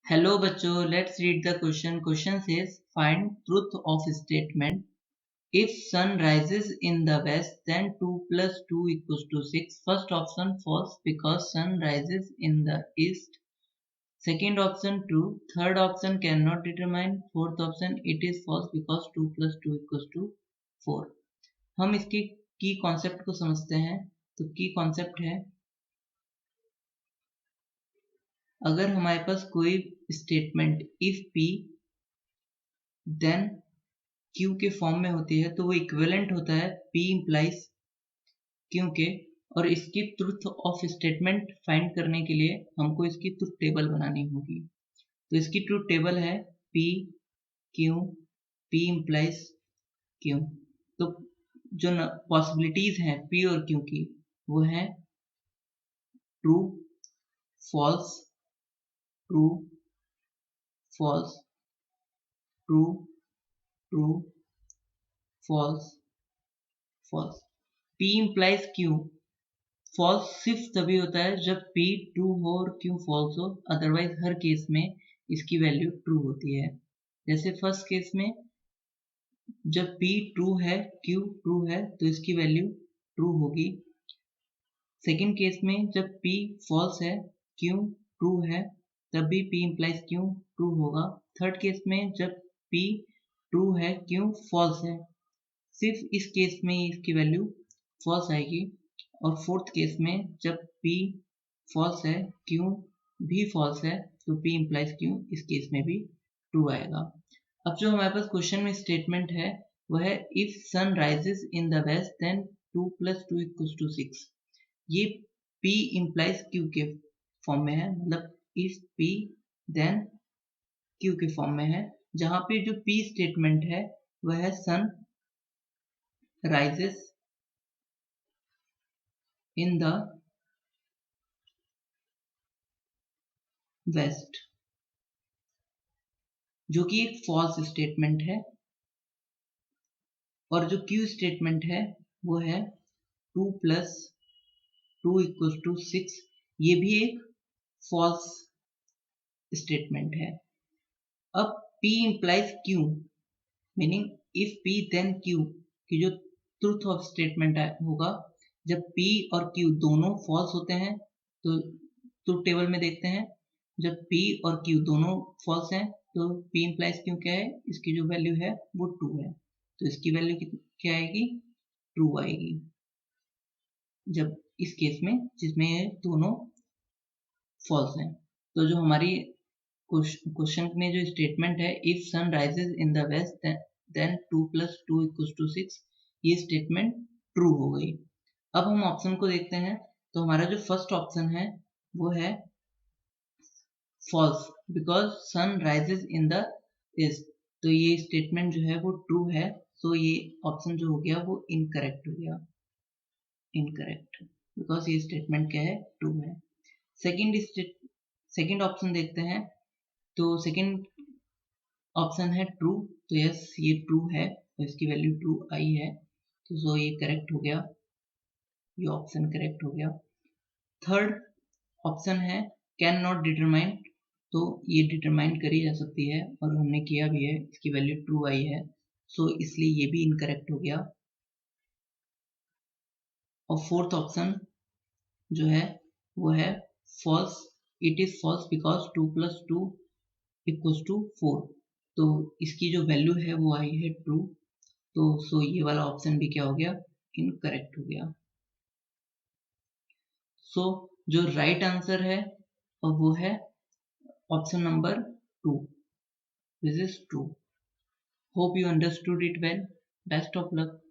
Hello बच्चों, let's read the question. Question says find truth of statement. If sun rises in the west, then 2 plus 2 equals to 6. First option false because sun rises in the east. Second option true. Third option cannot determine. Fourth option it is false because 2 plus 2 equals to 4. हम इसके की concept को समझते हैं. तो की concept है, अगर हमारे पास कोई statement if p then q के फॉर्म में होती है तो वो इक्विवेलेंट होता है P इम्प्लाइज क्यू के, और इसकी ट्रुथ ऑफ स्टेटमेंट फाइंड करने के लिए हमको इसकी ट्रुथ टेबल बनानी होगी. तो इसकी ट्रुथ टेबल है P Q P implies Q. तो जो पॉसिबिलिटीज हैं P और Q की वो है true false true false true true false false. P implies Q false सिर्फ तभी होता है जब P ट्रू हो और Q फॉल्स हो, अदरवाइज हर केस में इसकी वैल्यू ट्रू होती है. जैसे फर्स्ट केस में जब P ट्रू है Q ट्रू है तो इसकी वैल्यू ट्रू होगी. सेकेंड केस में जब P फॉल्स है Q ट्रू है तब भी P इम्प्लाइज Q ट्रू होगा. थर्ड केस में जब P ट्रू है Q फॉल्स है, सिर्फ इस केस में इसकी वैल्यू फॉल्स आएगी. और फोर्थ केस में जब P फॉल्स है Q भी फॉल्स है तो P इम्प्लाइज Q इस केस में भी ट्रू आएगा. अब जो हमारे पास क्वेश्चन में स्टेटमेंट है वह है if sun rises in the west then 2 plus 2 equals to 6. ये P इम्प्लाइज Q के फॉर्म में है, मतलब इफ P देन Q के फॉर्म में है, जहां पे जो P स्टेटमेंट है वह है sun rises in the west, जो कि एक फॉल्स स्टेटमेंट है. और जो Q स्टेटमेंट है वो है 2 plus 2 equals to 6. ये भी एक फॉल्स स्टेटमेंट है. अब P implies Q meaning if P then Q की जो ट्रूथ ऑफ स्टेटमेंट होगा जब P और Q दोनों फॉल्स होते हैं. तो ट्रूथ टेबल में देखते हैं जब P और Q दोनों फॉल्स हैं तो P इम्प्लाइज Q क्या है, इसकी जो वैल्यू है वो ट्रू है. तो इसकी वैल्यू क्या आएगी, ट्रू आएगी जब इस केस में जिसमें ये दोनों फॉल्स हैं. तो जो हमारी क्वेश्चन में जो स्टेटमेंट है if sun rises in the west then 2 plus 2 equals to 6, ये स्टेटमेंट ट्रू हो गई. अब हम ऑप्शन को देखते हैं. तो हमारा जो फर्स्ट ऑप्शन है वो है false because sun rises in the east. तो ये स्टेटमेंट जो है वो ट्रू है. तो ये ऑप्शन जो हो गया वो इनकरेक्ट हो गया, इनकरेक्ट बिकॉज ये स्टेटमेंट क्या है, ट्रू है. सेकेंड ऑप्शन देखते हैं. तो सेकेंड ऑप्शन है ट्रू. तो यस ये ट्रू है और इसकी वैल्यू ट्रू आई है. तो सो ये करेक्ट हो गया, ये ऑप्शन करेक्ट हो गया. थर्ड ऑप्शन है कैन नॉट डिटरमाइन. तो ये डिटरमाइन करी जा सकती है और हमने किया भी है, इसकी वैल्यू ट्रू आई है. सो इसलिए ये भी इनकरेक्ट हो गया. और फोर्थ ऑप्शन जो है वो है false. It is false because 2 plus 2 equals to 4. तो इसकी जो वैल्यू है वो आई है ट्रू. तो सो ये वाला ऑप्शन भी क्या हो गया, इनकरेक्ट हो गया. सो जो राइट आंसर है और वो है option number 2. This is true. Hope you understood it well. Best of luck.